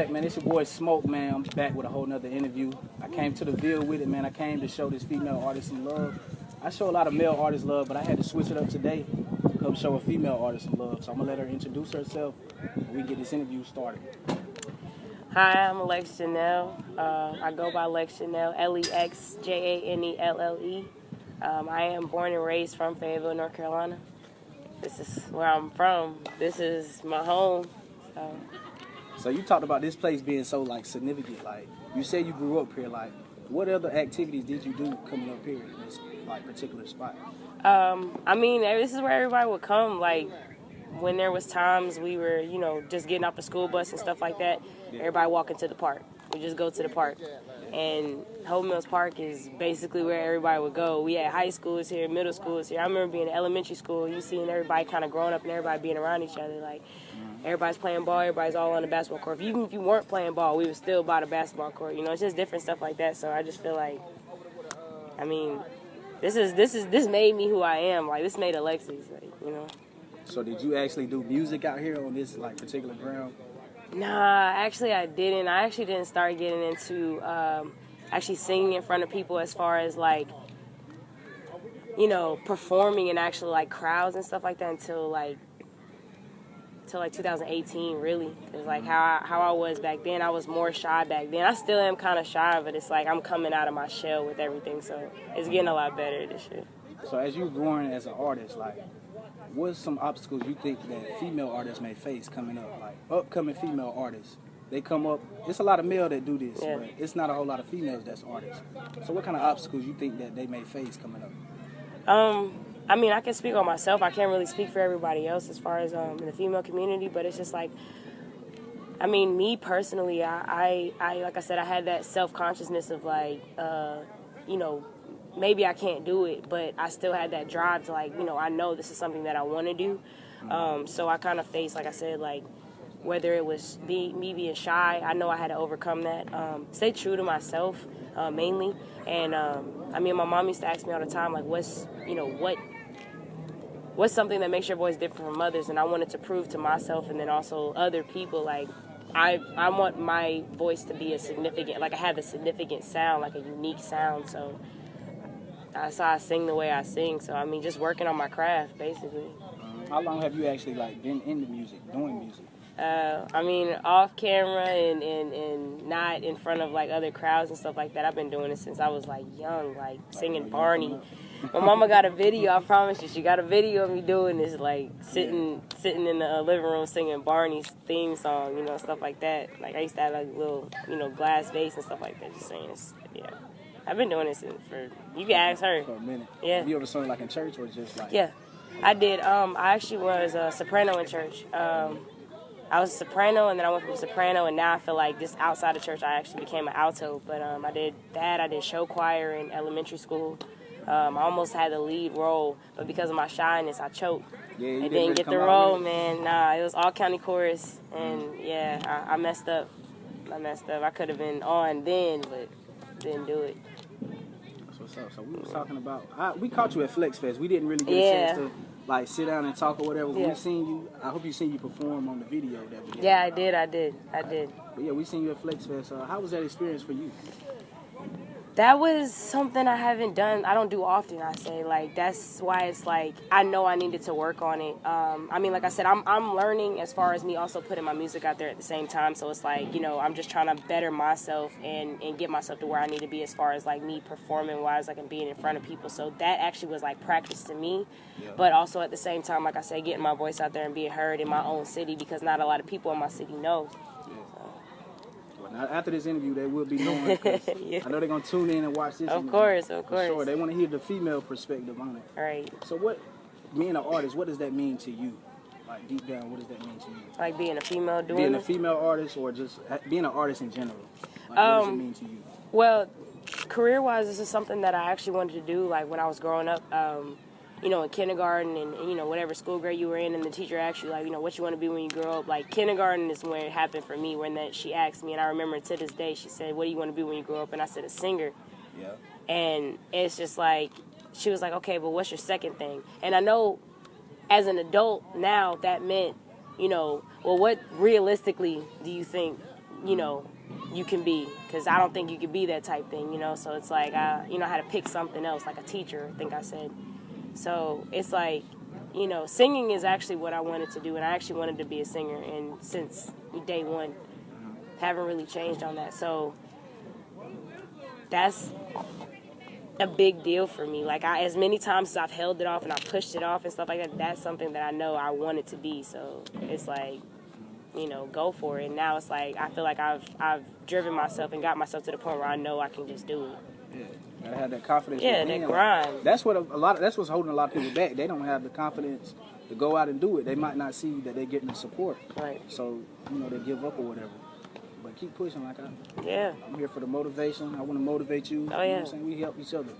Man, it's your boy Smoke, man. I'm back with a whole nother interview. I came to the Ville with it, man. I came to show this female artist some love. I show a lot of male artists love, but I had to switch it up today to come show a female artist some love. So I'm gonna let her introduce herself and we get this interview started. Hi, I'm Janelle. I go by Janelle, Lexjanelle. I am born and raised from Fayetteville, North Carolina. This is where I'm from. This is my home. So you talked about this place being so significant. You said you grew up here. What other activities did you do coming up here in this particular spot? This is where everybody would come. When there was times we were, just getting off the school bus and stuff like that, everybody walking to the park. We just go to the park. And Hope Mills Park is basically where everybody would go. We had high schools here, middle schools here. I remember being in elementary school, you seeing everybody kind of growing up and everybody being around each other. Everybody's playing ball, everybody's all on the basketball court. Even if you weren't playing ball, we were still by the basketball court. It's just different stuff like that. So I just feel this made me who I am. This made Alexis, So did you actually do music out here on this particular ground? Nah, actually I didn't. I actually didn't start getting into actually singing in front of people as far as performing in actual crowds and stuff like that until 2018 really. Because how I was back then, I was more shy back then. I still am kind of shy, but it's I'm coming out of my shell with everything, so it's getting a lot better this year. So as you growing as an artist, what's some obstacles you think that female artists may face coming up? Upcoming female artists, they come up. It's a lot of male that do this, yeah, but it's not a whole lot of females that's artists. So what kind of obstacles you think that they may face coming up? I can speak on myself. I can't really speak for everybody else as far as in the female community, but it's just me personally, I like I said, I had that self-consciousness of maybe I can't do it, but I still had that drive to I know this is something that I want to do. So I kind of faced, like I said, whether it was me being shy, I know I had to overcome that. Stay true to myself, mainly. And my mom used to ask me all the time, what's something that makes your voice different from others? And I wanted to prove to myself and then also other people, I want my voice to be a significant, I have a significant sound, a unique sound. So that's how I sing the way I sing. So, just working on my craft, basically. How long have you actually, been into music, doing music? Off camera and not in front of, other crowds and stuff like that. I've been doing it since I was, young, singing Barney. My mama got a video, I promise you. She got a video of me doing this, sitting in the living room singing Barney's theme song, stuff like that. I used to have, little, glass vase and stuff like that, just saying, yeah. I've been doing this for, you can ask her. For a minute. Yeah. Have you ever sung in church or just Yeah, I did. I actually was a soprano in church. I was a soprano, and then I went from soprano, and now I feel just outside of church, I actually became an alto. But I did that. I did show choir in elementary school. I almost had the lead role, but because of my shyness, I choked. Yeah, and didn't get the role, man. Nah, it was all county chorus, and yeah, I messed up. I could have been on then, but didn't do it. That's what's up. So we was talking about, we caught you at Flex Fest. We didn't really get a chance to sit down and talk or whatever. Yeah. We seen you. I hope you seen you perform on the video that we did. Yeah, I did. But yeah, we seen you at Flex Fest. How was that experience for you? That was something I haven't done. I don't do often, I say. That's why it's I know I needed to work on it. Like I said, I'm learning as far as me also putting my music out there at the same time. So it's I'm just trying to better myself and get myself to where I need to be as far as me performing-wise, and being in front of people. So that actually was practice to me. Yeah. But also at the same time, like I said, getting my voice out there and being heard in my own city because not a lot of people in my city know. Now, after this interview, they will be knowing. Yeah. I know they're going to tune in and watch this. Of course. Sure, they want to hear the female perspective on it. Right. So being an artist, what does that mean to you? Deep down, what does that mean to you? Being a female doing Being it? a female artist or just being an artist in general? What does it mean to you? Well, career-wise, this is something that I actually wanted to do, when I was growing up. In kindergarten and, whatever school grade you were in, and the teacher asked you, what you want to be when you grow up. Kindergarten is where it happened for me, she asked me, and I remember to this day, she said, what do you want to be when you grow up? And I said, a singer. Yeah. And it's just she was like, okay, but what's your second thing? And I know as an adult now that meant, well, what realistically do you think you know, you can be, because I don't think you could be that type thing, you know. So it's like, you know, I had to pick something else, like a teacher, I think I said. So it's like, you know, singing is actually what I wanted to do, and I actually wanted to be a singer, and since day one, haven't really changed on that. So that's a big deal for me. Like, as many times as I've held it off and I pushed it off and stuff like that, that's something that I know I want it to be. So it's like, you know, go for it. And now it's like, I feel like I've driven myself and got myself to the point where I know I can just do it. Yeah, gotta have that confidence. Yeah, that grind. That's what that's what's holding a lot of people back. They don't have the confidence to go out and do it. They might not see that they're getting the support. Right. So, you know, they give up or whatever. But keep pushing. Like I'm here for the motivation. I want to motivate you. Oh, yeah. You know what I'm saying? We help each other.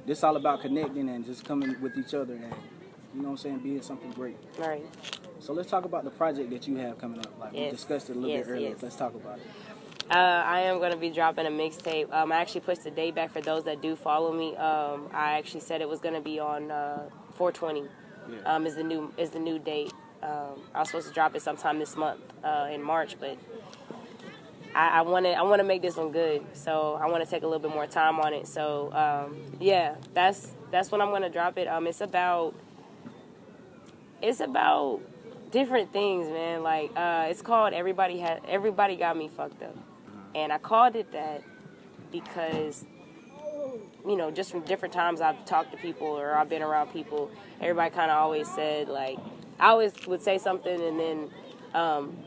This is all about connecting and just coming with each other and, you know what I'm saying, being something great. Right. So let's talk about the project that you have coming up. Like we discussed it a little bit earlier. Yes. Let's talk about it. I am going to be dropping a mixtape. I actually pushed the date back for those that do follow me. I actually said it was going to be on 4/20. Is the new date. I was supposed to drop it sometime this month in March, but I want to make this one good. So I want to take a little bit more time on it. So yeah, that's when I'm going to drop it. It's about different things, man. Like it's called Everybody Got Me Fucked Up. And I called it that because, you know, just from different times I've talked to people or I've been around people, everybody kind of always said, like, I always would say something and then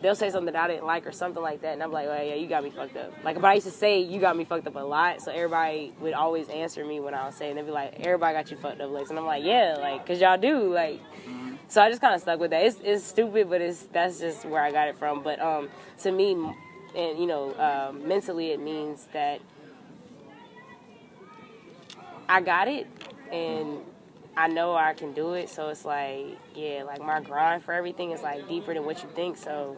they'll say something that I didn't like or something like that. And I'm like, well, yeah, you got me fucked up. Like, but I used to say you got me fucked up a lot. So everybody would always answer me when I was saying, they'd be like, everybody got you fucked up, Lex. And I'm like, yeah, like, because y'all do, like. So I just kind of stuck with that. It's stupid, but that's just where I got it from. But to me, and, you know, mentally it means that I got it and I know I can do it. So it's like, yeah, like my grind for everything is like deeper than what you think. So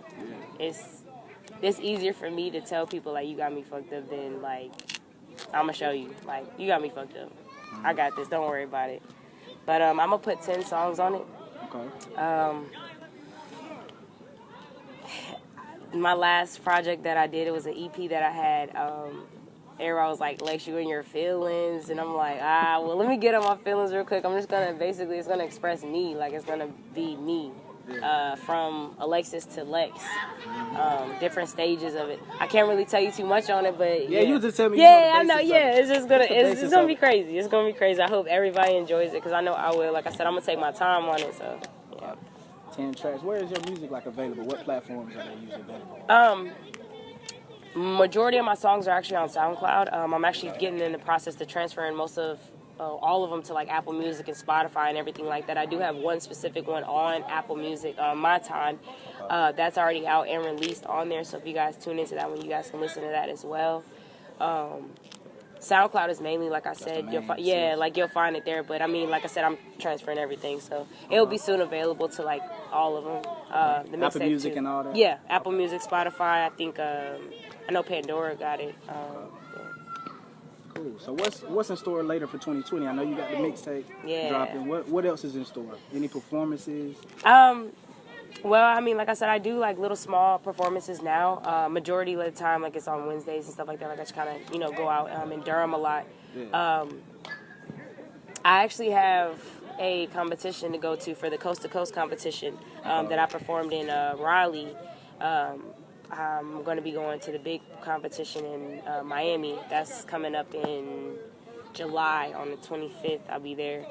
it's easier for me to tell people like you got me fucked up than like I'm gonna show you like you got me fucked up. I got this. Don't worry about it. But I'm gonna put 10 songs on it. Okay. My last project that I did, it was an EP that I had. Everybody was like, Lex, you in your feelings? And I'm like, well, let me get on my feelings real quick. I'm just going to, basically, it's going to express me. Like, it's going to be me. From Alexis to Lex. Different stages of it. I can't really tell you too much on it, but yeah. You just tell me. Yeah, I know. Yeah, it's just gonna it's gonna be crazy. It's gonna be crazy. I hope everybody enjoys it because I know I will. Like I said, I'm gonna take my time on it. So yeah. 10 tracks. Where is your music like available? What platforms are they usually available? Majority of my songs are actually on SoundCloud. I'm actually getting in the process to transferring most of all of them to like Apple Music and Spotify and everything like that. I do have one specific one on Apple Music, My Time. That's already out and released on there. So if you guys tune into that one, you guys can listen to that as well. SoundCloud is mainly, like I said, you'll find it there. But I mean, like I said, I'm transferring everything, so it'll be soon available to like all of them. The Apple Music too. And all that. Yeah, Apple Music, Spotify. I think I know Pandora got it. Cool. So what's in store later for 2020? I know you got the mixtape dropping. What else is in store? Any performances? Well, I mean, like I said, I do like little small performances now. Majority of the time, like it's on Wednesdays and stuff like that. Like I just kind of, go out in Durham a lot. Yeah. I actually have a competition to go to for the Coast to Coast competition that I performed in Raleigh. I'm going to be going to the big competition in Miami. That's coming up in July on the 25th. I'll be there.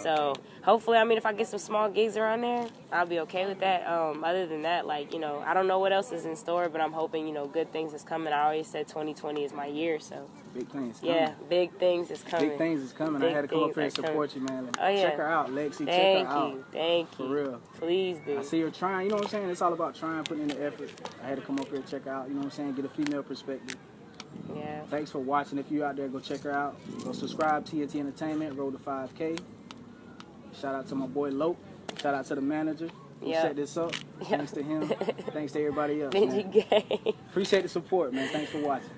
So hopefully, I mean, if I get some small gigs around there, I'll be okay with that. Other than that, like, I don't know what else is in store, but I'm hoping, good things is coming. I always said 2020 is my year, so. Big things coming. Yeah, big things is coming. Big things is coming. I had to come up here and support you, man. Oh, yeah. Check her out, Lexi. Thank check her you. out. Thank you. For real. Please do. I see her trying. You know what I'm saying? It's all about trying, putting in the effort. I had to come up here and check her out. You know what I'm saying? Get a female perspective. Yeah. Thanks for watching. If you're out there, go check her out. Go subscribe, TNT Entertainment, Road to 5K. Shout out to my boy Lope. Shout out to the manager who set this up. Thanks to him. Thanks to everybody else. Man. Appreciate the support, man. Thanks for watching.